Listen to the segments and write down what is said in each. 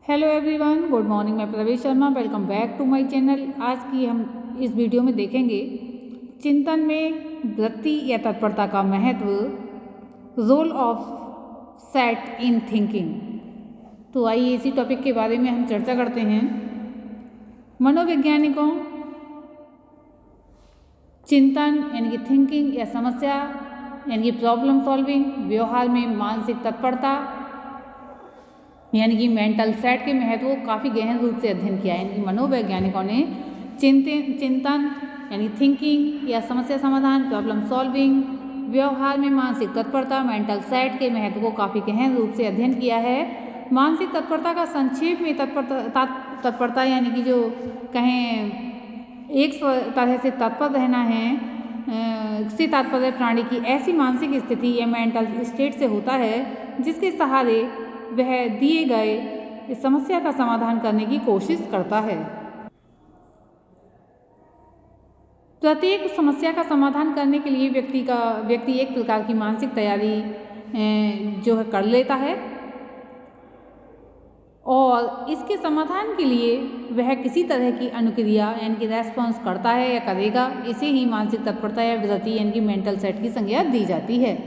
Hello everyone, good morning. मैं Pravesh Sharma, welcome back to my channel. आज की हम इस वीडियो में देखेंगे चिंतन में वृत्ति या तत्परता का महत्व, role of set in thinking. तो आइए इसी टॉपिक के बारे में हम चर्चा करते हैं। मनोवैज्ञानिकों चिंतन यानी कि थिंकिंग या समस्या यानी कि प्रॉब्लम सॉल्विंग, व्यवहार में मानसिक तत्परता यानी कि मेंटल सेट के महत्व को काफ़ी गहन रूप से अध्ययन किया है। यानी कि मनोवैज्ञानिकों ने चिंतन यानी थिंकिंग या समस्या समाधान, प्रॉब्लम सॉल्विंग, व्यवहार में मानसिक तत्परता, मेंटल सेट के महत्व को काफ़ी गहन रूप से अध्ययन किया है। मानसिक तत्परता का संक्षेप में तत्परता यानी कि जो कहें एक तरह से तत्पर रहना है से तात्पर्य प्राणी की ऐसी मानसिक स्थिति या मेंटल स्टेट से होता है जिसके सहारे वह दिए गए समस्या का समाधान करने की कोशिश करता है। प्रत्येक समस्या का समाधान करने के लिए व्यक्ति एक प्रकार की मानसिक तैयारी जो है कर लेता है और इसके समाधान के लिए वह किसी तरह की अनुक्रिया यानी कि रेस्पॉन्स करता है या करेगा। इसे ही मानसिक तत्परता या वृत्ति यानी कि मेंटल सेट की संज्ञा दी जाती है।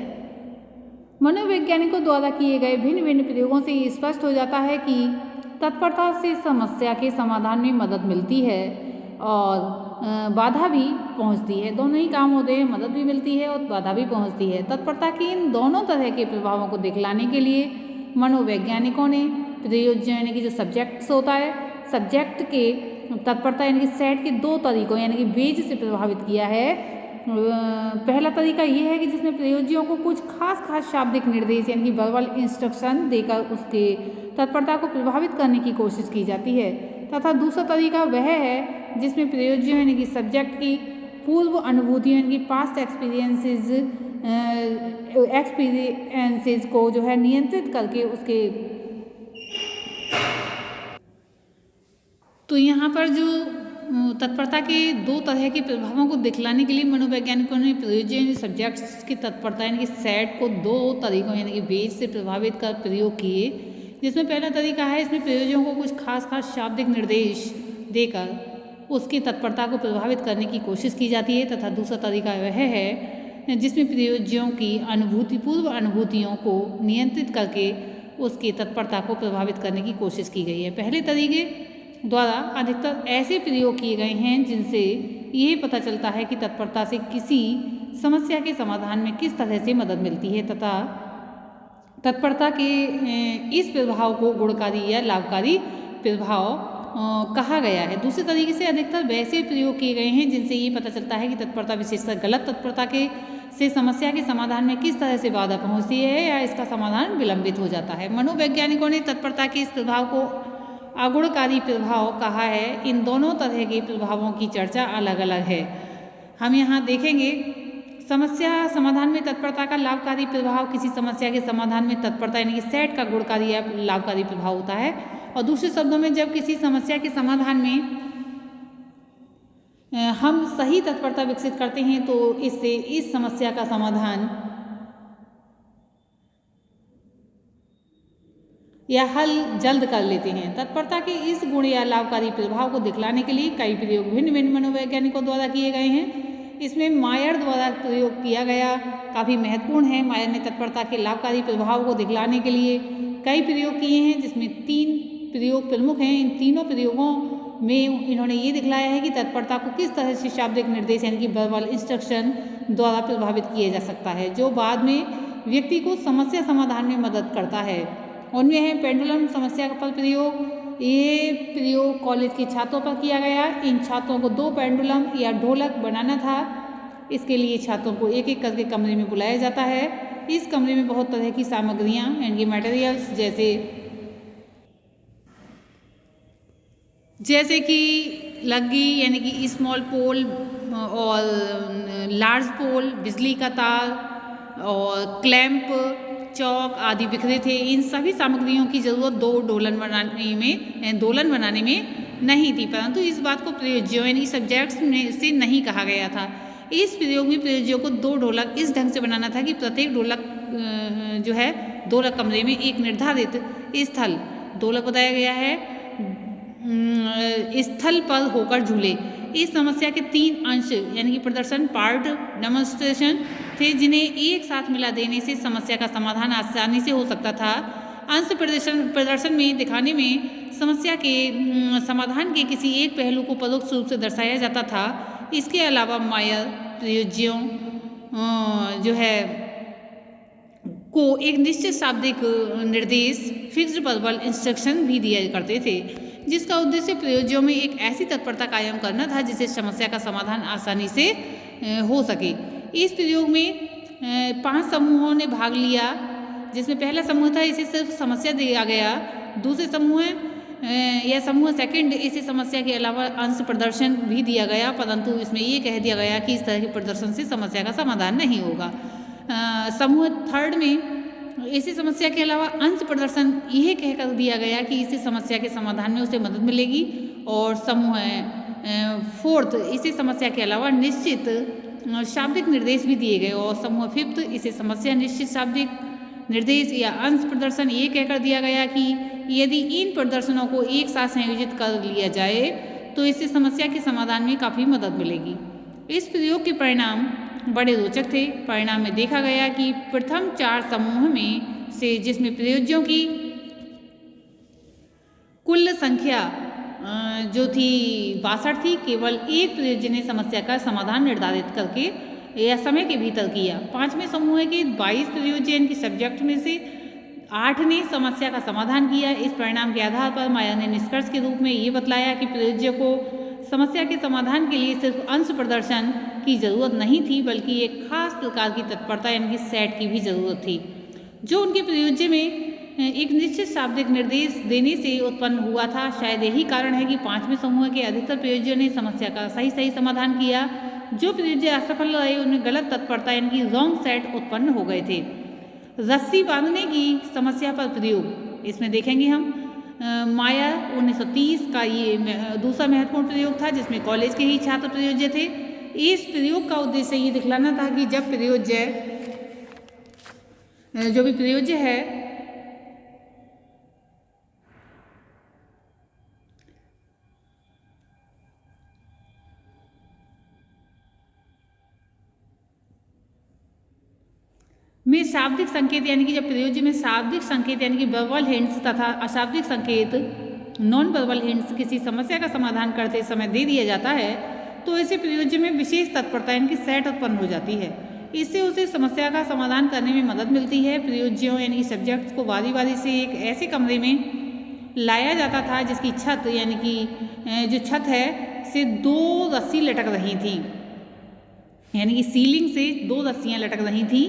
मनोवैज्ञानिकों द्वारा किए गए भिन्न भिन्न प्रयोगों से ये स्पष्ट हो जाता है कि तत्परता से समस्या के समाधान में मदद मिलती है और बाधा भी पहुंचती है। दोनों ही काम होते हैं, मदद भी मिलती है और बाधा भी पहुंचती है। तत्परता के इन दोनों तरह के प्रभावों को दिखलाने के लिए मनोवैज्ञानिकों ने प्रयोज्य यानी कि जो सब्जेक्ट्स होता है, सब्जेक्ट के तत्परता यानी कि सेट के दो तरीकों यानी कि बेज से प्रभावित किया है। पहला तरीका ये है कि जिसमें प्रयोज्यों को कुछ खास शाब्दिक निर्देश यानी कि वर्बल इंस्ट्रक्शन देकर उसके तत्परता को प्रभावित करने की कोशिश की जाती है, तथा दूसरा तरीका वह है जिसमें प्रयोज्यों यानी कि सब्जेक्ट की पूर्व अनुभूतियों यानी कि पास्ट एक्सपीरियंसेस को जो है नियंत्रित करके उसके। तो यहाँ पर जो तत्परता के दो तरह के प्रभावों को दिखलाने के लिए मनोवैज्ञानिकों ने प्रयोज्य यानी सब्जेक्ट्स की तत्परता यानी कि सेट को दो तरीकों यानी कि बेज से प्रभावित कर प्रयोग किए। जिसमें पहला तरीका है, इसमें प्रयोज्यों को कुछ खास शाब्दिक निर्देश देकर उसकी तत्परता को प्रभावित करने की कोशिश की जाती है, तथा दूसरा तरीका वह है जिसमें प्रयोज्यों की पूर्व अनुभूतियों को नियंत्रित करके उसकी तत्परता को प्रभावित करने की कोशिश की गई है। पहले तरीके द्वारा अधिकतर ऐसे प्रयोग किए गए हैं जिनसे ये पता चलता है कि तत्परता से किसी समस्या के समाधान में किस तरह से मदद मिलती है, तथा तत्परता के इस प्रभाव को गुणकारी या लाभकारी प्रभाव कहा गया है। दूसरे तरीके से अधिकतर वैसे प्रयोग किए गए हैं जिनसे ये पता चलता है कि तत्परता विशेषकर गलत तत्परता से समस्या के समाधान में किस तरह से बाधा पहुँचती है या इसका समाधान विलंबित हो जाता है। मनोवैज्ञानिकों ने तत्परता के इस प्रभाव को अगुणकारी प्रभाव कहा है। इन दोनों तरह के प्रभावों की चर्चा अलग अलग है। हम यहाँ देखेंगे समस्या समाधान में तत्परता का लाभकारी प्रभाव किसी समस्या के समाधान में तत्परता यानी कि सेट का गुणकारी या लाभकारी प्रभाव होता है। और दूसरे शब्दों में जब किसी समस्या के समाधान में हम सही तत्परता विकसित करते हैं तो इससे इस समस्या का समाधान या हल जल्द कर लेते हैं। तत्परता के इस गुण या लाभकारी प्रभाव को दिखलाने के लिए कई प्रयोग भिन्न भिन्न मनोवैज्ञानिकों द्वारा किए गए हैं। इसमें मायर द्वारा प्रयोग किया गया काफ़ी महत्वपूर्ण है। मायर ने तत्परता के लाभकारी प्रभाव को दिखलाने के लिए कई प्रयोग किए हैं, जिसमें 3 प्रयोग प्रमुख हैं। इन तीनों प्रयोगों में इन्होंने ये दिखलाया है कि तत्परता को किस तरह से शाब्दिक निर्देश यानी कि वर्बल इंस्ट्रक्शन द्वारा प्रभावित किया जा सकता है, जो बाद में व्यक्ति को समस्या समाधान में मदद करता है। उनमें है पेंडुलम समस्या पर प्रयोग। ये प्रयोग कॉलेज के छात्रों पर किया गया। इन छात्रों को 2 पेंडुलम या ढोलक बनाना था। इसके लिए छात्रों को एक एक करके कमरे में बुलाया जाता है। इस कमरे में बहुत तरह की सामग्रियाँ यानी कि मटेरियल्स जैसे कि लग्गी यानी कि स्मॉल पोल और लार्ज पोल, बिजली का तार और क्लैंप, चौक आदि बिखरे थे। इन सभी सामग्रियों की जरूरत दोलन बनाने में नहीं थी, परंतु इस बात को प्रयोज्यों यानी सब्जेक्ट्स से नहीं कहा गया था। इस प्रयोग में प्रयोज्यों को 2 ढोलक इस ढंग से बनाना था कि प्रत्येक ढोलक जो है ढोलक कमरे में एक निर्धारित स्थल दोलक बताया गया है स्थल पर होकर झूले। इस समस्या के 3 अंश यानी कि प्रदर्शन पार्ट डेमोन्स्ट्रेशन थे, जिन्हें एक साथ मिला देने से समस्या का समाधान आसानी से हो सकता था। अंश प्रदर्शन में दिखाने में समस्या के समाधान के किसी एक पहलू को परोक्ष रूप से दर्शाया जाता था। इसके अलावा मायर प्रयोज्यों जो है को एक निश्चित शाब्दिक निर्देश फिक्स्ड वर्बल इंस्ट्रक्शन भी दिया करते थे, जिसका उद्देश्य प्रयोज्यों में एक ऐसी तत्परता कायम करना था जिससे समस्या का समाधान आसानी से हो सके। इस प्रयोग में 5 समूहों ने भाग लिया, जिसमें पहला समूह था इसे सिर्फ समस्या दिया गया, दूसरे समूह या समूह सेकंड इसे समस्या के अलावा अंश प्रदर्शन भी दिया गया, परंतु इसमें ये कह दिया गया कि इस तरह के प्रदर्शन से समस्या का समाधान नहीं होगा। समूह थर्ड में इसी समस्या के अलावा अंश प्रदर्शन यह कहकर दिया गया कि इसी समस्या के समाधान में उसे मदद मिलेगी, और समूह फोर्थ इसी समस्या के अलावा निश्चित शाब्दिक निर्देश भी दिए गए, और समूह फिफ्थ इसे समस्या निश्चित शाब्दिक निर्देश या अंश प्रदर्शन ये कहकर दिया गया कि यदि इन प्रदर्शनों को एक साथ संयोजित कर लिया जाए तो इससे समस्या के समाधान में काफ़ी मदद मिलेगी। इस प्रयोग के परिणाम बड़े रोचक थे। परिणाम में देखा गया कि प्रथम 4 समूह में से जिसमें प्रयोज्यों की कुल संख्या जो थी 62 थी, केवल एक प्रयोज्य ने समस्या का समाधान निर्धारित करके या समय के भीतर किया। 5वें समूह के 22 प्रयोज्य इनके सब्जेक्ट में से 8 ने समस्या का समाधान किया। इस परिणाम के आधार पर मायर ने निष्कर्ष के रूप में ये बतलाया कि प्रयोज्य को समस्या के समाधान के लिए सिर्फ अंश प्रदर्शन की जरूरत नहीं थी, बल्कि एक खास प्रकार की तत्परता यानी कि सेट की भी जरूरत थी, जो उनके प्रयोज्य में एक निश्चित शाब्दिक निर्देश देने से उत्पन्न हुआ था। शायद यही कारण है कि 5वें समूह के अधिकतर प्रयोज्यों ने समस्या का सही समाधान किया। जो प्रयोज्य असफल रहे उनमें गलत तत्परता यानी कि रॉन्ग सेट उत्पन्न हो गए थे। रस्सी बांधने की समस्या पर प्रयोग, इसमें देखेंगे हम मायर 1930 का ये दूसरा महत्वपूर्ण प्रयोग था, जिसमें कॉलेज के ही छात्र प्रयोज्य थे। इस प्रयोग का उद्देश्य ये दिखलाना था कि जब प्रयोज्य जो भी प्रयोज्य है में शाब्दिक संकेत यानी कि जब प्रयोज्य में शाब्दिक संकेत यानी कि वर्बल हिंट्स तथा अशाब्दिक संकेत नॉन वर्बल हिंट्स किसी समस्या का समाधान करते समय दे दिया जाता है तो ऐसे प्रयोज्य में विशेष तत्परता यानी कि सेट उत्पन्न हो जाती है। इससे उसे समस्या का समाधान करने में मदद मिलती है। प्रयोज्यों यानी कि सब्जेक्ट्स को बारी बारी से एक ऐसे कमरे में लाया जाता था जिसकी छत यानी कि जो छत है से 2 रस्सी लटक रही थी, यानी कि सीलिंग से 2 रस्सियाँ लटक रही थी।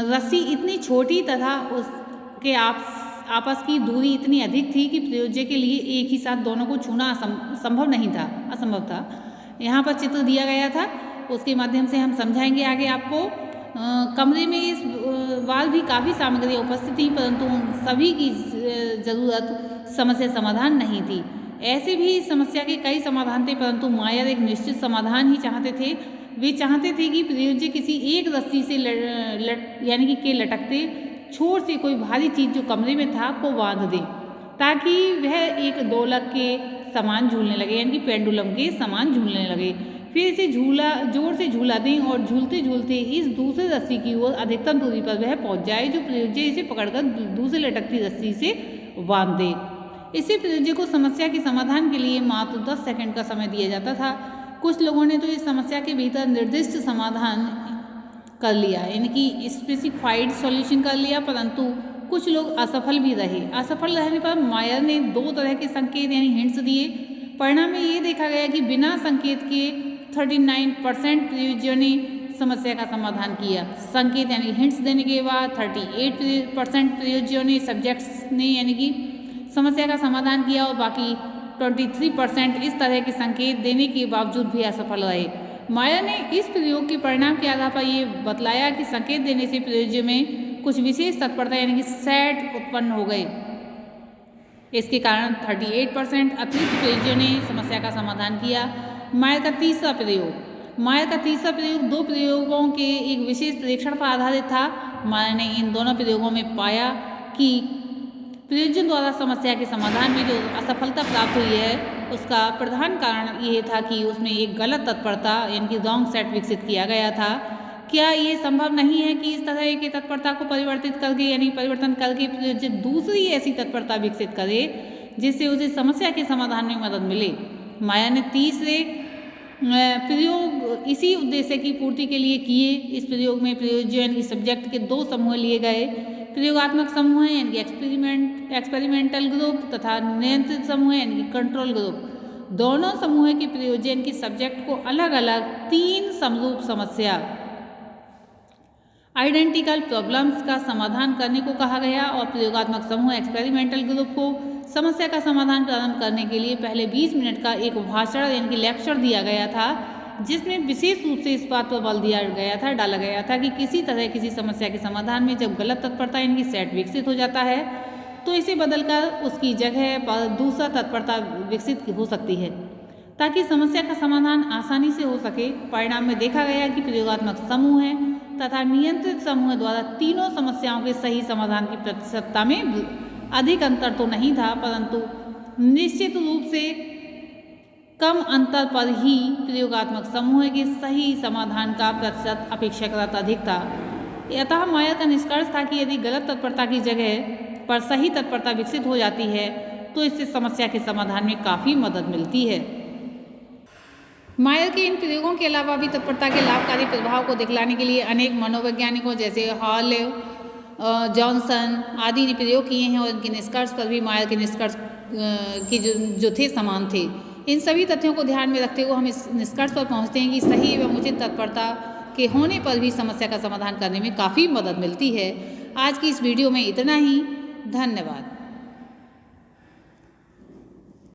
रस्सी इतनी छोटी तथा उसके आपस की दूरी इतनी अधिक थी कि प्रयोज्य के लिए एक ही साथ दोनों को छूना असंभव था। यहाँ पर चित्र दिया गया था, उसके माध्यम से हम समझाएंगे आगे आपको। कमरे में इस वाल भी काफ़ी सामग्री उपस्थित थी, परंतु उन सभी की ज़रूरत समस्या समाधान नहीं थी। ऐसे भी समस्या के कई समाधान थे, परंतु मायर एक निश्चित समाधान ही चाहते थे। वे चाहते थे कि प्रयोज्य किसी एक रस्सी से यानी कि के लटकते छोर से कोई भारी चीज़ जो कमरे में था को बांध दे, ताकि वह एक दोलक के समान झूलने लगे, यानी कि पेंडुलम के समान झूलने लगे। फिर इसे जोर से झूला दें और झूलते झूलते इस दूसरे रस्सी की ओर अधिकतम दूरी पर वह पहुंच जाए, जो प्रयोज्य इसे पकड़कर दूसरी लटकती रस्सी से बांध दे। इसी प्रयोज्य को समस्या के समाधान के लिए मात्र 10 सेकंड का समय दिया जाता था। कुछ लोगों ने तो इस समस्या के भीतर निर्दिष्ट समाधान कर लिया, यानी कि स्पेसिफाइड सॉल्यूशन कर लिया, परंतु कुछ लोग असफल भी रहे। असफल रहने पर मायर ने 2 तरह के संकेत यानी हिंट्स दिए। परिणाम में ये देखा गया कि बिना संकेत के 39% प्रयोज्यों ने समस्या का समाधान किया। संकेत यानी हिंट्स देने के बाद 38% प्रयोज्यों ने सब्जेक्ट्स ने यानी कि समस्या का समाधान किया, और बाकी 23% इस तरह के संकेत देने के बावजूद भी असफल रहे। मायर ने इस प्रयोग के परिणाम के आधार पर ये बतलाया कि संकेत देने से प्रयोज्य में कुछ विशेष तत्परता यानी कि सेट उत्पन्न हो गए। इसके कारण 38% अतिरिक्त प्रयोज्यों ने समस्या का समाधान किया। मायर का तीसरा प्रयोग 2 प्रयोगों के एक विशेष परीक्षण पर आधारित था। मायर ने इन दोनों प्रयोगों में पाया कि प्रयोजन द्वारा समस्या के समाधान में जो असफलता प्राप्त हुई है उसका प्रधान कारण ये था कि उसमें एक गलत तत्परता यानी कि रॉन्ग सेट विकसित किया गया था। क्या ये संभव नहीं है कि इस तरह की तत्परता को परिवर्तित करके यानी परिवर्तन करके प्रयोजन दूसरी ऐसी तत्परता विकसित करे जिससे उसे समस्या के समाधान में मदद मिले। माया ने तीसरे प्रयोग इसी उद्देश्य की पूर्ति के लिए किए। इस प्रयोग में प्रयोजन की सब्जेक्ट के दो समूह लिए गए, प्रयोगात्मक समूह यानी कि एक्सपेरिमेंटल ग्रुप तथा नियंत्रित समूह यानी कि कंट्रोल ग्रुप। दोनों समूह के प्रयोजन की सब्जेक्ट को अलग अलग 3 समरूप समस्या आइडेंटिकल प्रॉब्लम्स का समाधान करने को कहा गया और प्रयोगात्मक समूह एक्सपेरिमेंटल ग्रुप को समस्या का समाधान प्रारंभ करने के लिए पहले 20 मिनट का एक भाषण यानी कि लेक्चर दिया गया था, जिसमें विशेष रूप से इस बात पर बल डाला गया था कि किसी समस्या के समाधान में जब गलत तत्परता यानी कि सेट विकसित हो जाता है तो इसे बदलकर उसकी जगह पर दूसरा तत्परता विकसित हो सकती है ताकि समस्या का समाधान आसानी से हो सके। परिणाम में देखा गया कि प्रयोगात्मक समूह है तथा नियंत्रित समूह द्वारा तीनों समस्याओं के सही समाधान की प्रतिशतता में अधिक अंतर तो नहीं था, परंतु निश्चित रूप से कम अंतर पर ही प्रयोगात्मक समूह के सही समाधान का प्रतिशत अपेक्षाकृत अधिक था। अतः माया का निष्कर्ष था कि यदि गलत तत्परता की जगह पर सही तत्परता विकसित हो जाती है तो इससे समस्या के समाधान में काफ़ी मदद मिलती है। मायर के इन प्रयोगों के अलावा भी तत्परता के लाभकारी प्रभाव को दिखलाने के लिए अनेक मनोवैज्ञानिकों जैसे हॉल, जॉनसन आदि ने प्रयोग किए हैं और इनके निष्कर्ष पर भी मायर के निष्कर्ष की जो थे समान थे। इन सभी तथ्यों को ध्यान में रखते हुए हम इस निष्कर्ष पर पहुंचते हैं कि सही एवं उचित तत्परता के होने पर भी समस्या का समाधान करने में काफ़ी मदद मिलती है। आज की इस वीडियो में इतना ही। धन्यवाद।